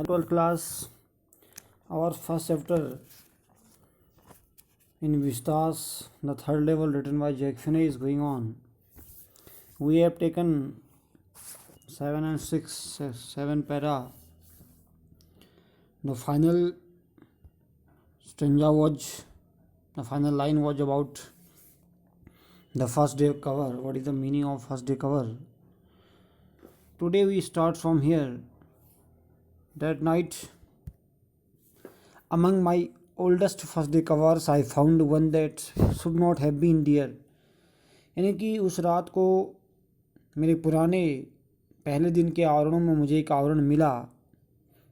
Hello class, our first chapter in Vistas, the third level written by Jack Finney is going on. We have taken 7 and 6, 7 para. The final final line was about the first day cover. What is the meaning of first day cover? Today we start from here. That night, among my oldest first day covers, I found one that should not have been there. यानी कि उस रात को मेरे पुराने पहले दिन के आवरणों में मुझे एक आवरण मिला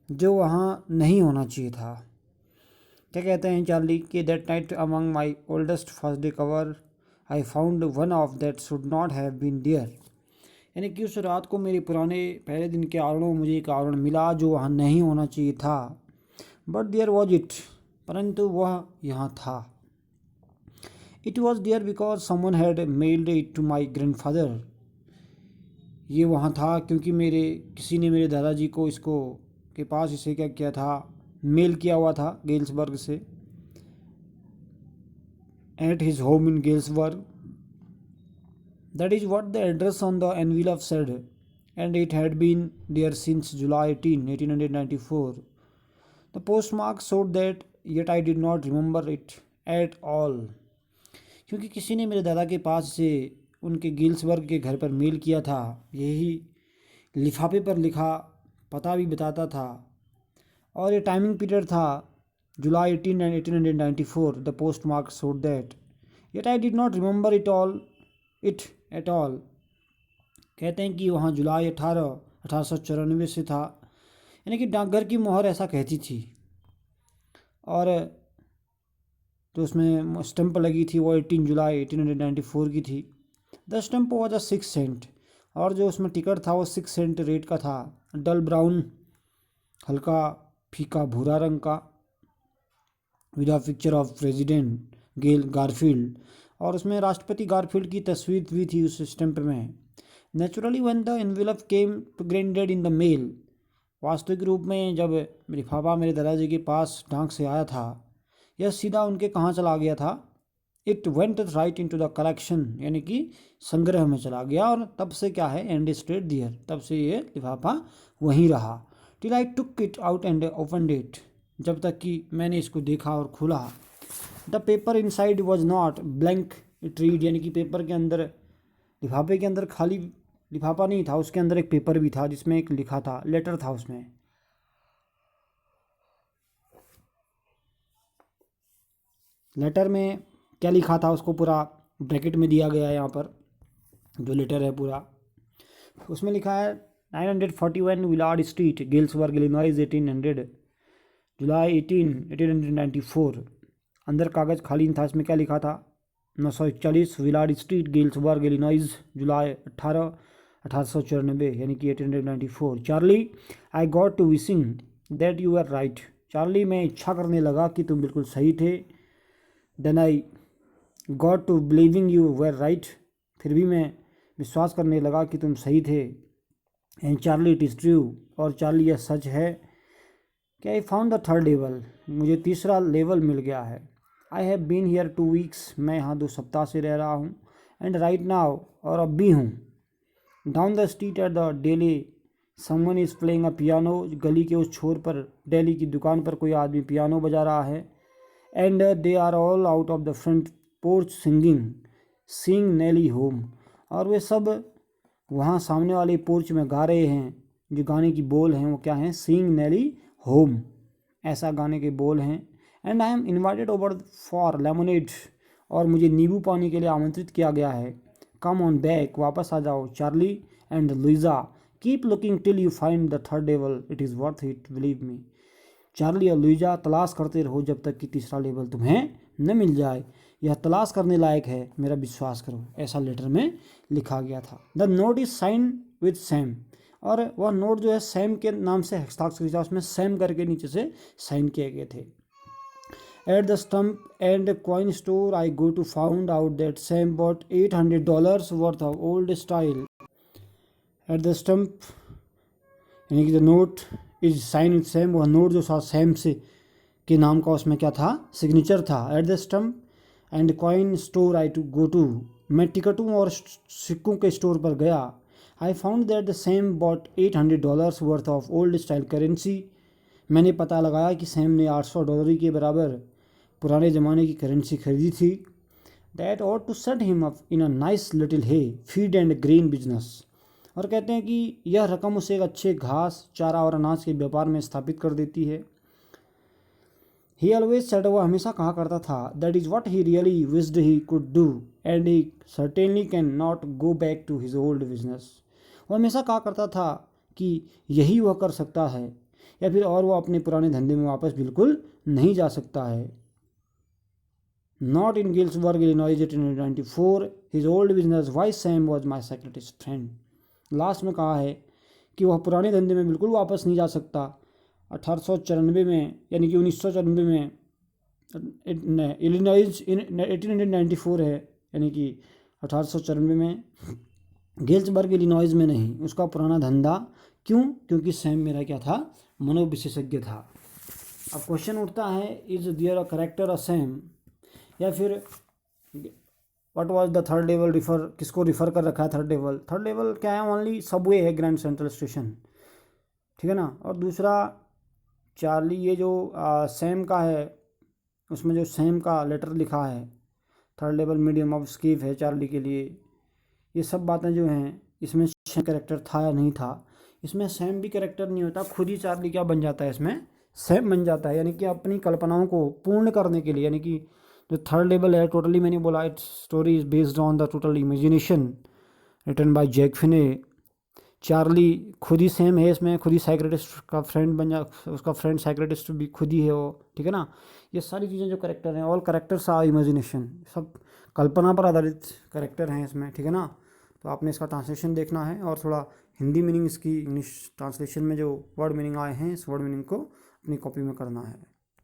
जो वहाँ नहीं होना चाहिए था. क्या कहते हैं चार्ली कि that night among my oldest first day cover I found one of that should not have been there. यानी कि उस रात को मेरे पुराने पहले दिन के आवरणों में मुझे एक आवरण मिला जो वहाँ नहीं होना चाहिए था. बट देयर वॉज इट, परंतु वह यहाँ था. It was there because someone had mailed it to my grandfather. ये वहाँ था क्योंकि किसी ने मेरे दादाजी को इसको के पास इसे क्या किया था, मेल किया हुआ था गेल्सबर्ग से. At his home in Galesburg. That is what the address on the envelope said, and it had been there since July 18, 1894. The postmark showed that, yet I did not remember it at all. क्योंकि किसी ने मेरे दादा के पास से उनके गिल्सबर्ग के घर पर मेल किया था. यही लिफाफे पर लिखा पता भी बताता था और ये टाइमिंग पीरियड था जुलाई 18 1894. The post mark showed that, yet I did not remember it at all. कहते हैं कि वहाँ जुलाई 1894 से था. यानी कि डाकघर की मोहर ऐसा कहती थी और तो उसमें स्टैंप लगी थी वो 18 जुलाई 1894 की थी. The stamp was a 6 cent और जो उसमें टिकट था वो 6 सेंट रेट का था. डल ब्राउन, हल्का फीका भूरा रंग का, with a picture of president Garfield. और उसमें राष्ट्रपति गारफील्ड की तस्वीर भी थी उस स्टैंप में. Naturally when the envelope came to granddad in the mail. वास्तविक रूप में जब लिफाफा मेरे दादाजी के पास डाक से आया था, यह सीधा उनके कहाँ चला गया था. It went right into the collection, यानी कि संग्रह में चला गया. और तब से क्या है, एंड स्टेड दियर, तब से ये लिफाफा वहीं रहा. Till I took it out and opened it, जब तक कि मैंने इसको देखा और खुला. The paper inside was not blank it read. यानी कि पेपर के अंदर, लिफाफे के अंदर खाली लिफाफा नहीं था, उसके अंदर एक पेपर भी था जिसमें एक लिखा था, लेटर था उसमें. लेटर में क्या लिखा था उसको पूरा ब्रैकेट में दिया गया है यहाँ पर, जो लेटर है पूरा. उसमें लिखा है 941 विलार्ड स्ट्रीट, गेल्सबर्ग, इलिनॉइस, 1800, जुलाई 18, 1894. अंदर कागज़ खाली था. इसमें क्या लिखा था, 941 Willard street, Galesburg, Illinois, July 18, 1894, यानी कि 1894. Charlie, I got to wishing that you are right. Charlie, मैं इच्छा करने लगा कि तुम बिल्कुल सही थे. Then I got to believing you were right. फिर भी मैं विश्वास करने लगा कि तुम सही थे. And Charlie, it is true. और चार्ली, यह सच है कि I found the third level. मुझे तीसरा लेवल मिल गया है. I have been here 2 weeks. मैं यहाँ 2 सप्ताह से रह रहा हूँ. एंड राइट नाउ, और अब भी हूँ. Down the street at the daily someone is playing a piano. गली के उस छोर पर डेली की दुकान पर कोई आदमी पियानो बजा रहा है. And they are all out of the front porch sing Nellie home. और वे सब वहाँ सामने वाले पोर्च में गा रहे हैं. जो गाने की बोल हैं वो क्या हैं, सिंग नेली होम, ऐसा गाने के बोल हैं. And I am invited over for lemonade. और मुझे नींबू पानी के लिए आमंत्रित किया गया है. कम ऑन बैक, वापस आ जाओ. Charlie and Luisa, keep looking till you find the third level, it is worth it, believe me. Charlie और लुइजा, तलाश करते रहो जब तक कि तीसरा लेवल तुम्हें न मिल जाए. यह तलाश करने लायक है, मेरा विश्वास करो. ऐसा लेटर में लिखा गया था. The note is sign with Sam. और वह नोट जो है सैम के नाम से हस्ताक्षर था. उसमें सैम करके नीचे से साइन किए गए थे. At the stamp and coin store I go to found out that Sam bought $800 worth of old style. At the stamp, यानी कि the note is sign Sam, वह नोट जो था सैम से के नाम का उसमें क्या था, सिग्नेचर था। At the stamp and coin store I to go to, मैं टिकटों और सिक्कों के स्टोर पर गया। I found that the Sam bought $800 worth of old style currency, मैंने पता लगाया कि सैम ने $800 के बराबर पुराने ज़माने की करेंसी खरीदी थी। That ought to set him up in a nice little hay feed and grain business, और कहते हैं कि यह रकम उसे एक अच्छे घास, चारा और अनाज के व्यापार में स्थापित कर देती है। ही ऑलवेज सेड, वह हमेशा कहा करता था, that is what he really wished he could do and he certainly can not go back to his old business, वह हमेशा कहा करता था कि यही वह कर सकता है या फिर और वह अपने पुराने धंधे में वापस बिल्कुल नहीं जा सकता है। Not in Galesburg Illinois 1894 his old business why Sam was my सेक्रेटिस्ट फ्रेंड, लास्ट में कहा है कि वह पुराने धंधे में बिल्कुल वापस नहीं जा सकता। 1894 में यानी कि 1994 में इलिनॉइस 1894 है, यानी कि 1894 में, गिल्सबर्ग इलिनॉइस में नहीं, उसका पुराना धंधा। क्यों? क्योंकि सैम मेरा क्या था, मनोविशेषज्ञ था। अब क्वेश्चन उठता है, is there a character a Sam, या फिर what was the third level refer, किसको रिफ़र कर रखा है थर्ड लेवल। थर्ड लेवल क्या है, ओनली सबवे है ग्रैंड सेंट्रल स्टेशन, ठीक है ना। और दूसरा चार्ली, ये जो सैम का है, उसमें जो सैम का लेटर लिखा है, third level medium of skip है चार्ली के लिए। ये सब बातें जो हैं, इसमें सैम कैरेक्टर था या नहीं था, इसमें सैम भी कैरेक्टर नहीं होता, खुद ही चार्ली क्या बन जाता है, इसमें सैम बन जाता है, यानी कि अपनी कल्पनाओं को पूर्ण करने के लिए। यानी कि जो थर्ड लेवल है, टोटली मैंने बोला, it's story is based on the total imagination written by Jack Finney. Charlie खुद ही सेम है इसमें, खुद ही साइक्रेटिस्ट का फ्रेंड बन जा, उसका फ्रेंड साइक्रेटिस्ट भी खुद ही है वो, ठीक है ना। ये सारी चीज़ें जो करेक्टर हैं, ऑल करेक्टर्स आर इमेजिनेशन, सब कल्पना पर आधारित करेक्टर हैं इसमें, ठीक है ना। तो आपने इसका ट्रांसलेशन देखना है और थोड़ा हिंदी मीनिंग इसकी इंग्लिश ट्रांसलेशन में जो वर्ड मीनिंग आए हैं, इस वर्ड मीनिंग को अपनी कॉपी में करना है।